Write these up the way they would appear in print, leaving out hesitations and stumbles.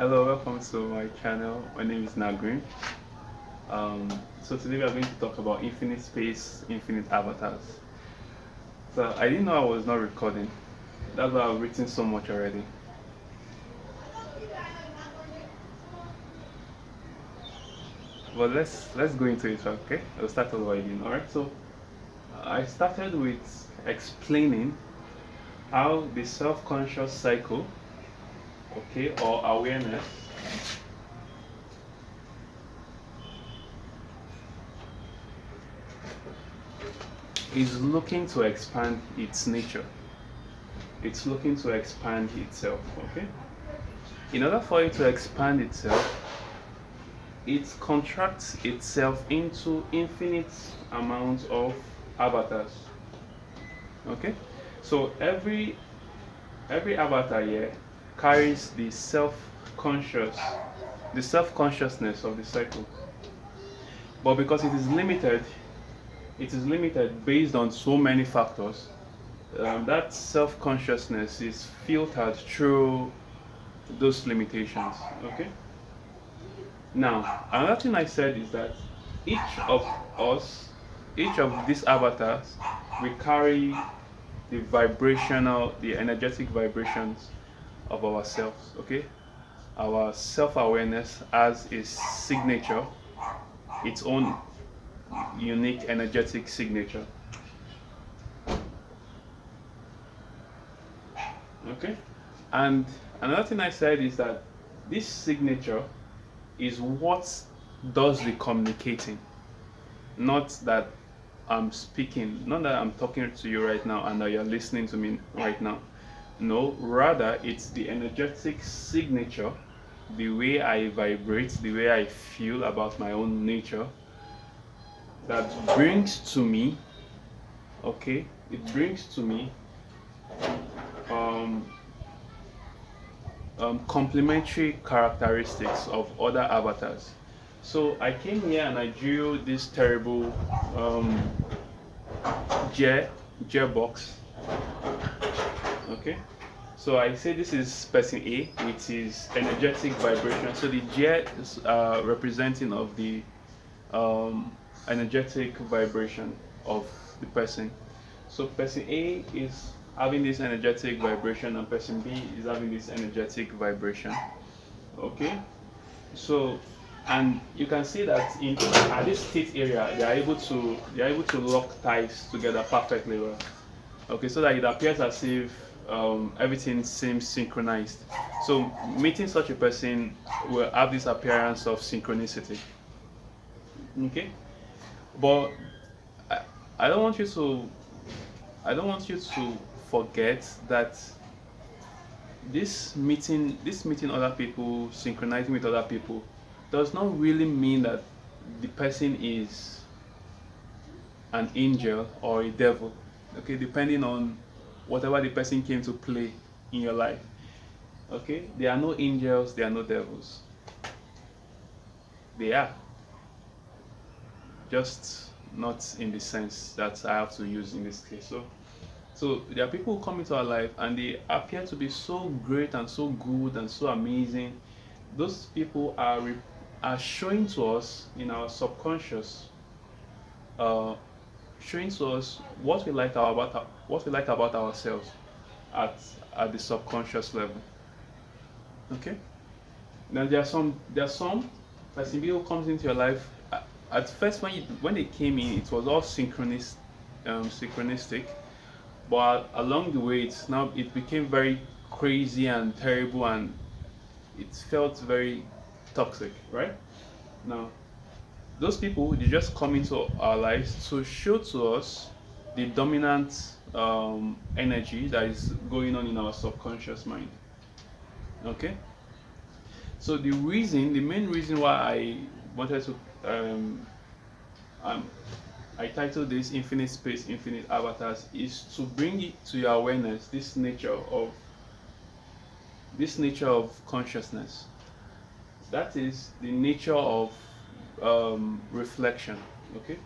Hello, welcome to my channel. My name is Nagrin. So today we are going to talk about infinite space, infinite avatars. So I didn't know I was not recording. That's why I've written so much already. But let's go into it, okay? I'll start over again. All right. So I started with explaining how the self-conscious cycle, okay, or awareness is looking to expand its nature. It's looking to expand itself, okay? In order for it to expand itself, it contracts itself into infinite amounts of avatars. Okay? So every avatar here carries the self-consciousness of the cycle. But because it is limited based on so many factors. That self-consciousness is filtered through those limitations. Okay? Now, another thing I said is that each of us, each of these avatars, we carry the energetic vibrations of ourselves. Okay? Our self-awareness has a signature, its own unique energetic signature. Okay? And another thing I said is that this signature is what does the communicating, not that I'm speaking, not that I'm talking to you right now and that you're listening to me right now. No, rather it's the energetic signature, the way I vibrate, the way I feel about my own nature that brings to me, okay, it brings to me um, complementary characteristics of other avatars. So I came here and I drew this terrible um, jet box. Okay, so I say this is person A, which is energetic vibration. So the jet is representing of the energetic vibration of the person. So person A is having this energetic vibration and person B is having this energetic vibration. Okay, so and you can see that in at this state area they are able to lock ties together perfectly well. Okay, so that it appears as if everything seems synchronized. So meeting such a person will have this appearance of synchronicity. Okay, but I, I don't want you to I don't want you to forget that this meeting other people, synchronizing with other people, does not really mean that the person is an angel or a devil. Okay, depending on whatever the person came to play in your life. Okay, there are no angels, there are no devils. They are just not in the sense that I have to use in this case. So there are people who come into our life and they appear to be so great and so good and so amazing. Those people are showing to us in our subconscious, uh, showing to us what we like about ourselves at the subconscious level. Okay. Now there are some person who comes into your life. At first, when they came in, it was all synchronistic. But along the way, it became very crazy and terrible, and it felt very toxic, right? Now, those people they just come into our lives to show to us the dominant energy that is going on in our subconscious mind. Okay, so the main reason why I wanted to um, I titled this Infinite Space, Infinite Avatars is to bring it to your awareness this nature of consciousness. That is the nature of reflection. Okay,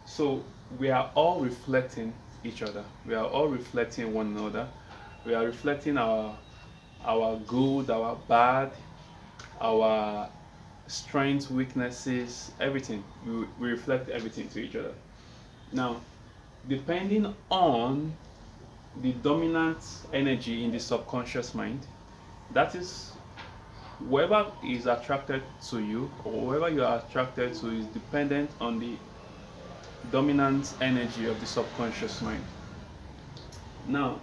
so we are all reflecting each other. We are all reflecting one another. We are reflecting our good, our bad, our strengths, weaknesses, everything. We reflect everything to each other. Now, depending on the dominant energy in the subconscious mind, that is, whoever is attracted to you or whoever you are attracted to is dependent on the dominant energy of the subconscious mind. Now,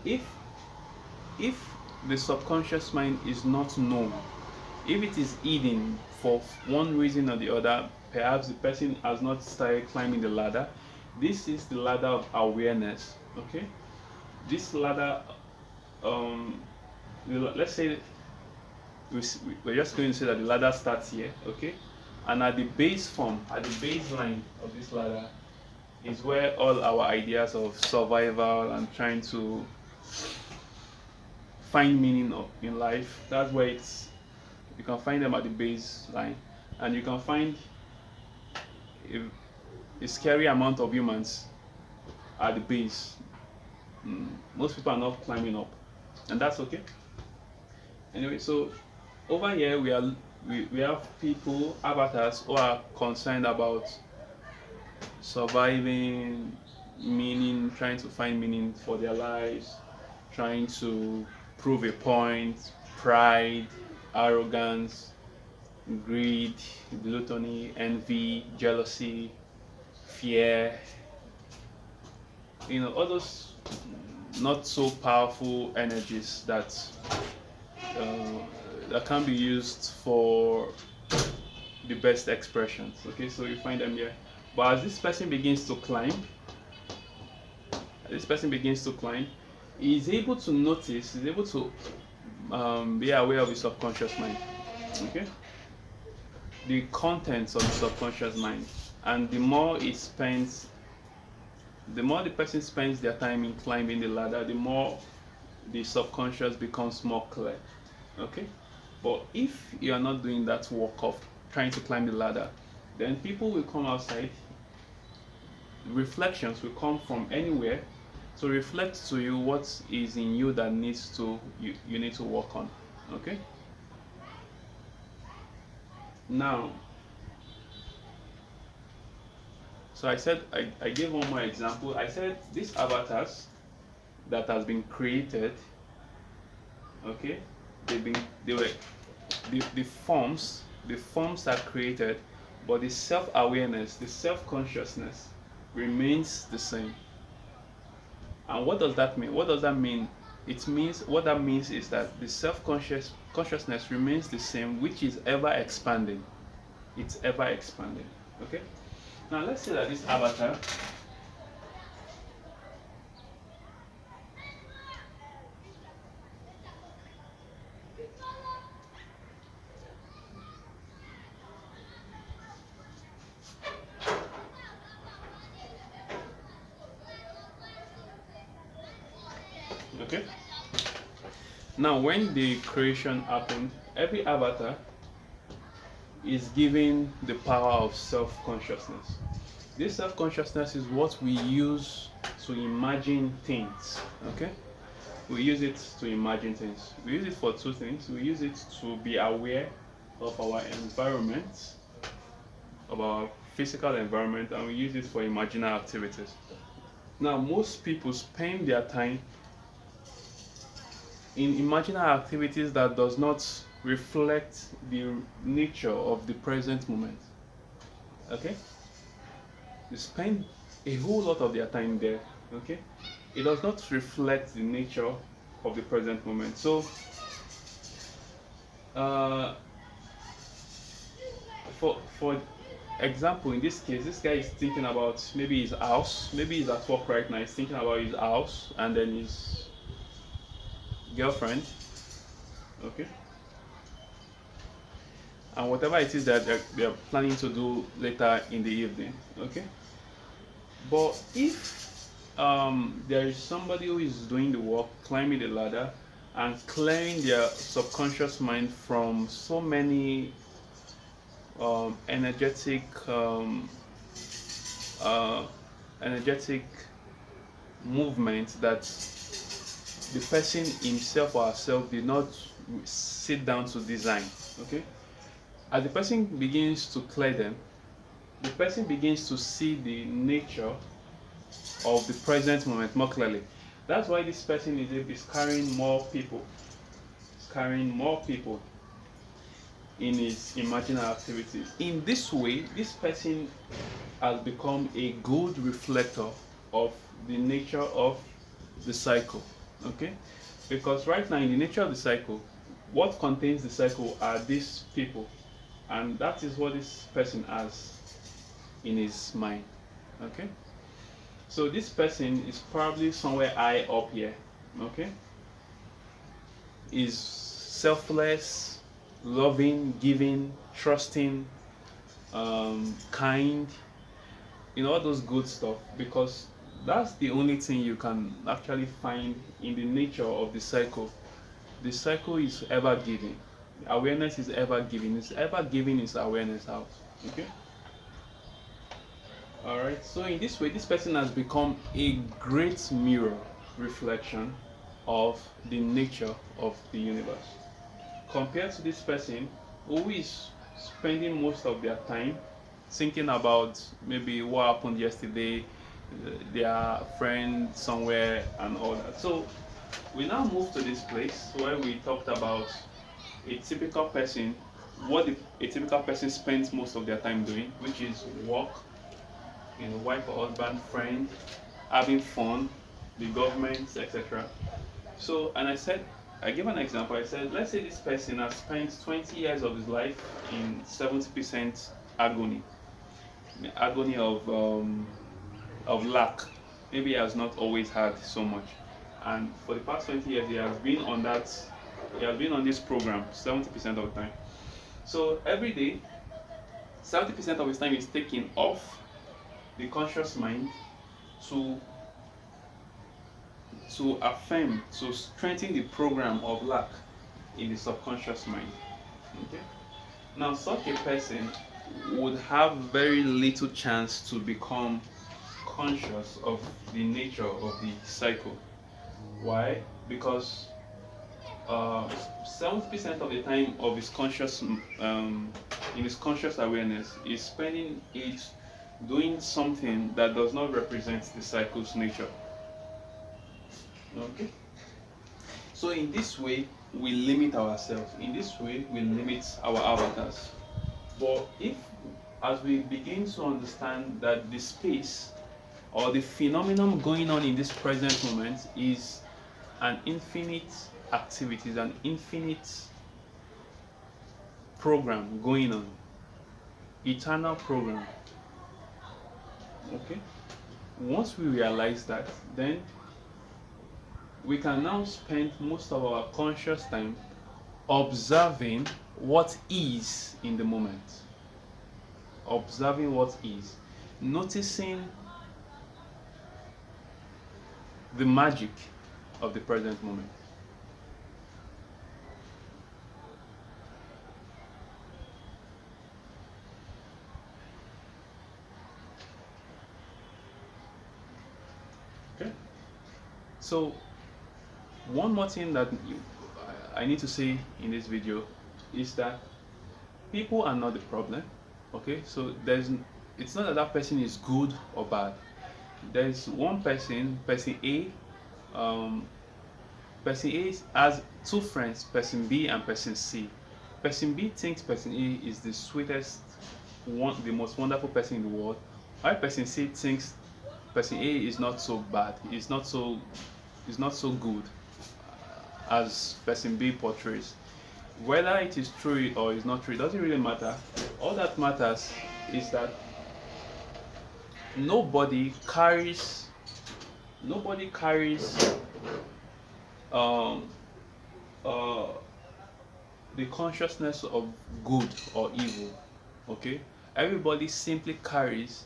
if if the subconscious mind is not known, if it is hidden for one reason or the other, perhaps the person has not started climbing the ladder. This is the ladder of awareness. Okay, this ladder, um let's say we're just going to say that the ladder starts here. Okay, and at the base form, at the baseline of this ladder is where all our ideas of survival and trying to find meaning of in life, that's where it's, you can find them at the baseline, and you can find a scary amount of humans at the base. Most people are not climbing up, and that's okay. Anyway, so over here we have people, avatars, who are concerned about surviving, meaning, trying to find meaning for their lives, trying to prove a point, pride, arrogance, greed, gluttony, envy, jealousy, fear, all those not so powerful energies that can be used for the best expressions. Okay, so you find them here. But as this person begins to climb, he is able to notice, he's able to be aware of his subconscious mind. Okay, the contents of the subconscious mind, and the more the person spends their time in climbing the ladder, the more the subconscious becomes more clear. Okay, but if you are not doing that work of trying to climb the ladder, then people will come outside, reflections will come from anywhere to reflect to you what is in you that you need to work on. Okay, now, so I said, I gave one more example. I said these avatars that has been created, okay, they were the forms are created, but the self-awareness, the self-consciousness remains the same. And what does that mean? What that means is that the consciousness remains the same, which is ever expanding. It's ever expanding. Okay, now let's say that this avatar okay, now when the creation happened, every avatar is given the power of self-consciousness. This self-consciousness is what we use to imagine things. Okay, we use it to imagine things. We use it for two things. We use it to be aware of our environment, of our physical environment, and we use it for imaginary activities. Now, most people spend their time in imaginary activities that does not reflect the nature of the present moment. Okay, they spend a whole lot of their time there. Okay, it does not reflect the nature of the present moment. So for example, in this case, this guy is thinking about maybe his house, maybe he's at work right now, he's thinking about his house and then his girlfriend. Okay, and whatever it is that they're planning to do later in the evening. Okay, but if there is somebody who is doing the work, climbing the ladder and clearing their subconscious mind from so many energetic energetic movements that the person himself or herself did not sit down to design. Okay, as the person begins to clear them, the person begins to see the nature of the present moment more clearly. That's why this person is carrying more people. Is carrying more people in his imaginary activities. In this way, this person has become a good reflector of the nature of the cycle. Okay? Because right now, in the nature of the cycle, what contains the cycle are these people, and that is what this person has in his mind. Okay? So this person is probably somewhere high up here. Okay? Is selfless, loving, giving, trusting, kind, all those good stuff, because that's the only thing you can actually find in the nature of the cycle. The cycle is ever giving. Awareness is ever giving. It's ever giving its awareness out. Okay? Alright, so in this way, this person has become a great mirror reflection of the nature of the universe. Compared to this person who is spending most of their time thinking about maybe what happened yesterday, their friend somewhere, and all that. So we now move to this place where we talked about a typical person, what a typical person spends most of their time doing, which is work, wife or husband, friend, having fun, the government, etc. So, and I gave an example. I said, let's say this person has spent 20 years of his life in 70% agony, agony of lack. Maybe he has not always had so much, and for the past 20 years he has been on that. He has been on this program 70% of the time. So every day, 70% of his time is taken off the conscious mind to affirm, to strengthen the program of lack in the subconscious mind. Okay? Now, such a person would have very little chance to become conscious of the nature of the cycle. Why? Because 70% of the time of his conscious, in his conscious awareness, is spending it doing something that does not represent the cycle's nature. Okay? So in this way, we limit ourselves. In this way, we limit our avatars. But if, as we begin to understand that the space or the phenomenon going on in this present moment is an infinite activity, is an infinite program going on, eternal program. Okay? Once we realize that, then we can now spend most of our conscious time observing what is in the moment. Observing what is. Noticing the magic of the present moment. Okay? So, one more thing that I need to say in this video is that people are not the problem. Okay, so it's not that that person is good or bad. There's one person, person A. Person A has two friends, person B and person C. Person B thinks person A is the sweetest, the most wonderful person in the world, while person C thinks person A is not so bad, is not so good as person B portrays. Whether it is true or is not true, it doesn't really matter. All that matters is that nobody carries um, uh, the consciousness of good or evil. Okay, everybody simply carries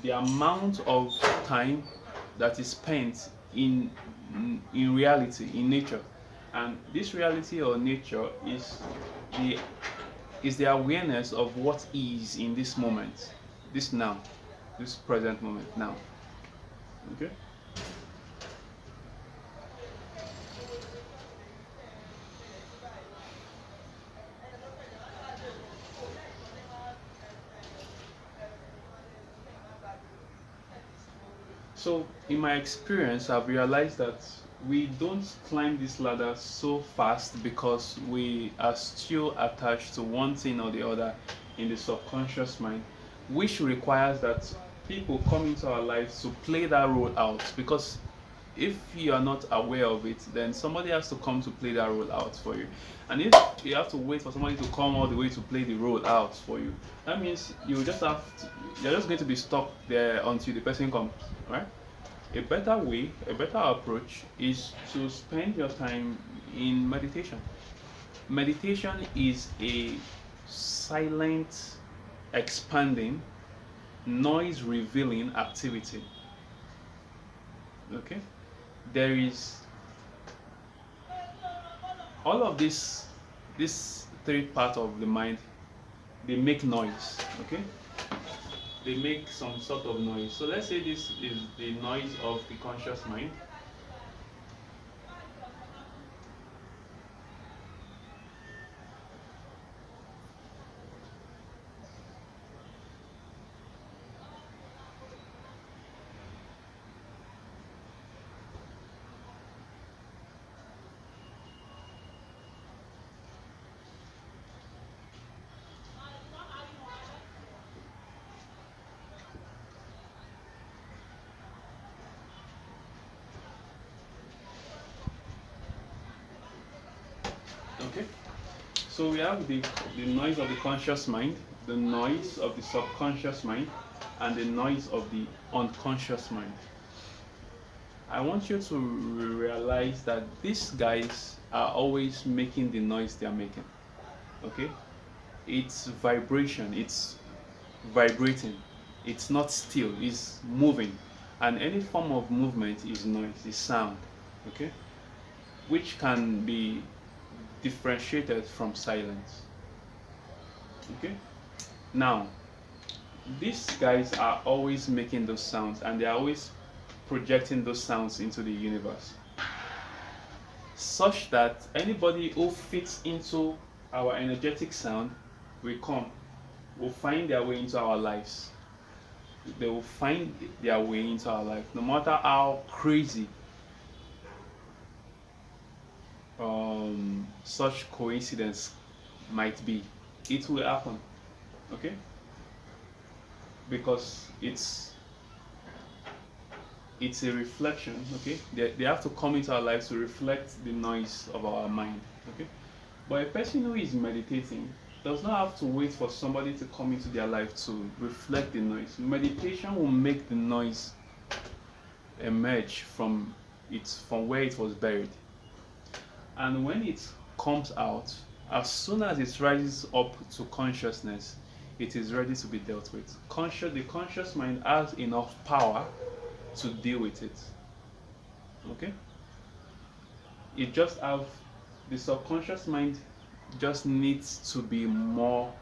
the amount of time that is spent in reality, in nature, and this reality or nature is the awareness of what is in this moment, this now, this present moment now. Okay. So, in my experience, I've realized that we don't climb this ladder so fast because we are still attached to one thing or the other in the subconscious mind, which requires that people come into our lives to play that role out. Because if you are not aware of it, then somebody has to come to play that role out for you. And if you have to wait for somebody to come all the way to play the role out for you, that means you just have to, you're just going to be stuck there until the person comes, right? A better way, a better approach is to spend your time in meditation. Meditation is a silent, expanding, noise revealing activity. Okay? There is all of this three part of the mind, they make noise. Okay? They make some sort of noise. So let's say this is the noise of the conscious mind. Okay? So we have the noise of the conscious mind, the noise of the subconscious mind, and the noise of the unconscious mind. I want you to realize that these guys are always making the noise they are making. Okay? It's vibration, it's vibrating, it's not still, it's moving. And any form of movement is noise, is sound. Okay? Which can be differentiated from silence. Okay? Now, these guys are always making those sounds and they are always projecting those sounds into the universe, such that anybody who fits into our energetic sound will come, will find their way into our lives. They will find their way into our life, no matter how crazy such coincidence might be. It will happen, okay? Because it's a reflection, okay? They have to come into our lives to reflect the noise of our mind, okay? But a person who is meditating does not have to wait for somebody to come into their life to reflect the noise. Meditation will make the noise emerge from where it was buried. And when it comes out, as soon as it rises up to consciousness, it is ready to be dealt with. The conscious mind has enough power to deal with it. Okay? It just have the subconscious mind just needs to be more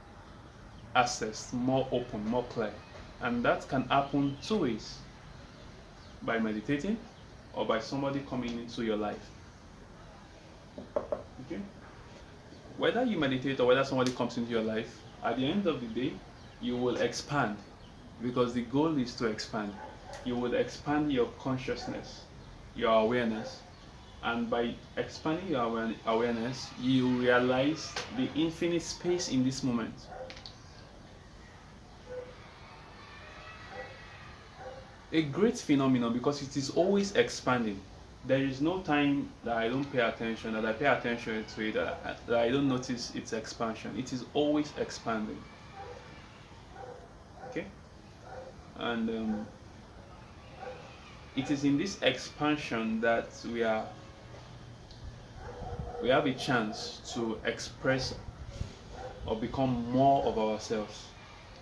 accessed, more open, more clear. And that can happen two ways: by meditating or by somebody coming into your life. Okay? Whether you meditate or whether somebody comes into your life, at the end of the day, you will expand, because the goal is to expand. You will expand your consciousness, your awareness, and by expanding your awareness, you realize the infinite space in this moment. A great phenomenon, because it is always expanding. There is no time that I don't pay attention, that I pay attention to it, that I don't notice its expansion. It is always expanding. Okay? And it is in this expansion that we have a chance to express or become more of ourselves.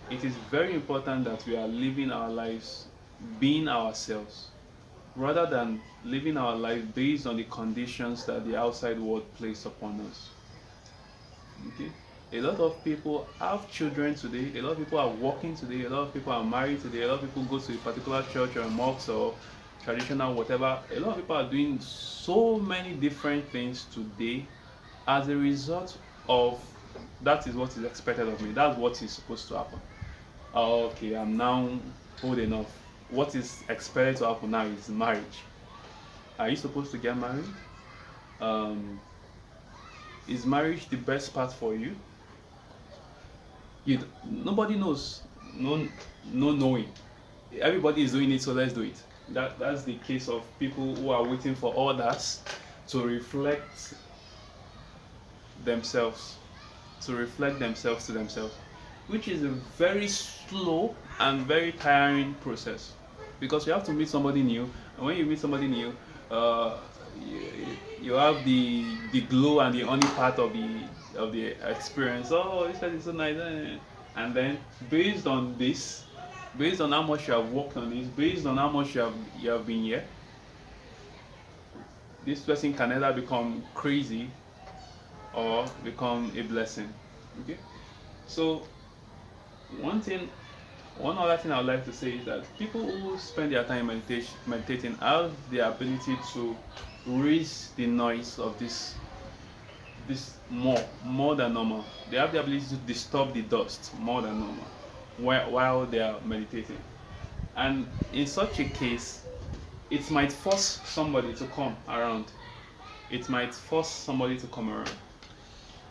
It is very important that we are living our lives being ourselves, rather than living our life based on the conditions that the outside world places upon us. Okay? A lot of people have children today, a lot of people are working today, a lot of people are married today, a lot of people go to a particular church or a mosque or traditional whatever. A lot of people are doing so many different things today as a result of that is what is expected of me. That's what is supposed to happen. Okay, I'm now old enough. what is expected to happen now is marriage. Are you supposed to get married? Um, is marriage the best path for you? Nobody knows. No knowing. Everybody is doing it, so let's do it. That's the case of people who are waiting for others to reflect themselves, to themselves, which is a very slow and very tiring process, because you have to meet somebody new, and when you meet somebody new, uh, you, you have the glow and the honey part of the experience. Oh, this is so nice, and then based on this, based on how much you have worked on this, based on how much you have been here, this person can either become crazy or become a blessing. Okay, so one thing, one other thing I would like to say is that people who spend their time meditating have the ability to raise the noise of this more than normal. They have the ability to disturb the dust more than normal while they are meditating. And in such a case, it might force somebody to come around. It might force somebody to come around.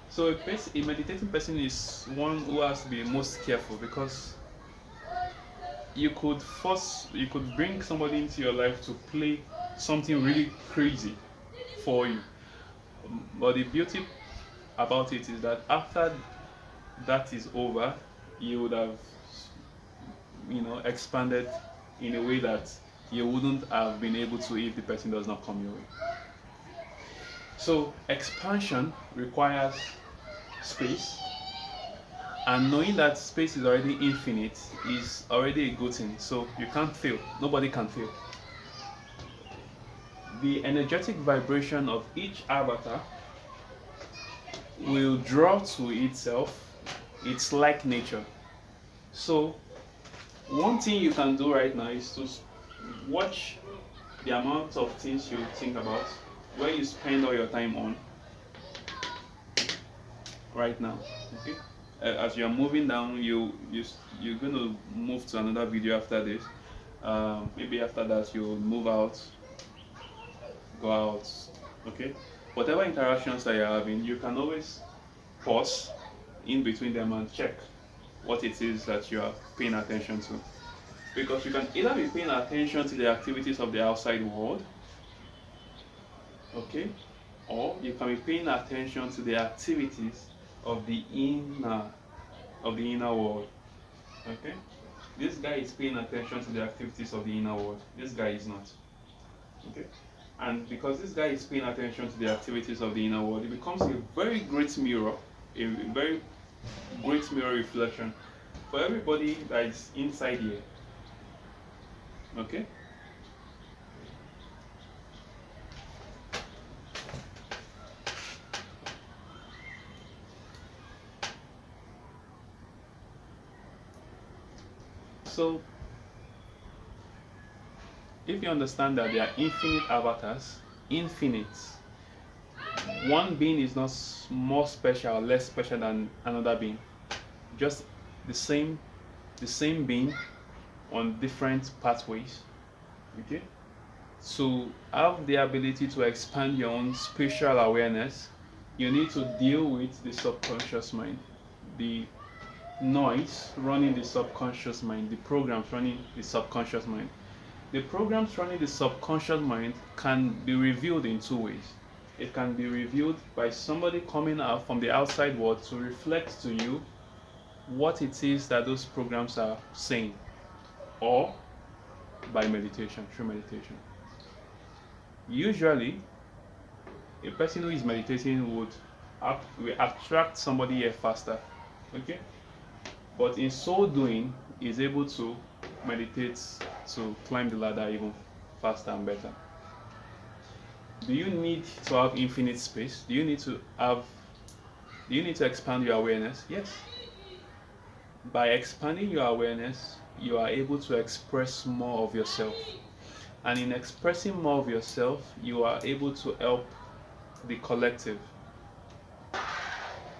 So a meditating person is one who has to be most careful, because you could bring somebody into your life to play something really crazy for you. But the beauty about it is that after that is over, you would have, expanded in a way that you wouldn't have been able to if the person does not come your way. So expansion requires space, and knowing that space is already infinite is already a good thing. So you can't fail. Nobody can fail. The energetic vibration of each avatar will draw to itself its like nature. So one thing you can do right now is to watch the amount of things you think about, where you spend all your time on right now. Okay, as you're moving down, you're going to move to another video after this. Maybe after that you'll move out, go out. Okay, whatever interactions that you're having, you can always pause in between them and check what it is that you are paying attention to, because you can either be paying attention to the activities of the outside world, okay, or you can be paying attention to the activities of the inner world. Okay, this guy is paying attention to the activities of the inner world, this guy is not. Okay, and because this guy is paying attention to the activities of the inner world, it becomes a very great mirror, a very great mirror reflection for everybody that is inside here. Okay, so if you understand that there are infinite avatars, infinite, one being is not more special or less special than another being, just the same being on different pathways. Okay, to have the ability to expand your own spatial awareness, you need to deal with the subconscious mind, the noise running the subconscious mind, the programs running the subconscious mind. The programs running the subconscious mind can be revealed in two ways. It can be revealed by somebody coming out from the outside world to reflect to you what it is that those programs are saying, or by meditation, through meditation. Usually, a person who is meditating will attract somebody here faster. Okay? But in so doing, is able to meditate to climb the ladder even faster and better. Do you need to have infinite space? Do you need to expand your awareness? Yes. By expanding your awareness, you are able to express more of yourself. And in expressing more of yourself, you are able to help the collective.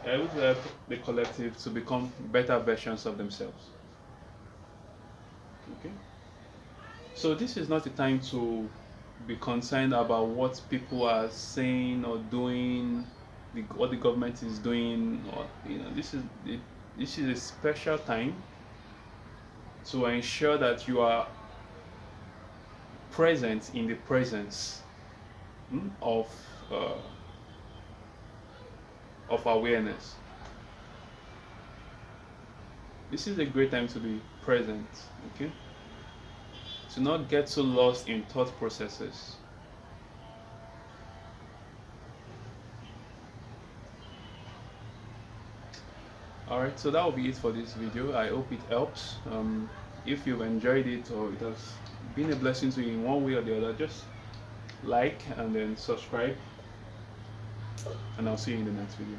You're able to help the collective to become better versions of themselves. Okay? So this is not a time to be concerned about what people are saying or doing, what the government is doing, or this is a special time to ensure that you are present in the presence of uh, awareness. This is a great time to be present, okay? To not get so lost in thought processes. Alright, so that will be it for this video. I hope it helps. If you've enjoyed it or it has been a blessing to you in one way or the other, just like and then subscribe, and I'll see you in the next video.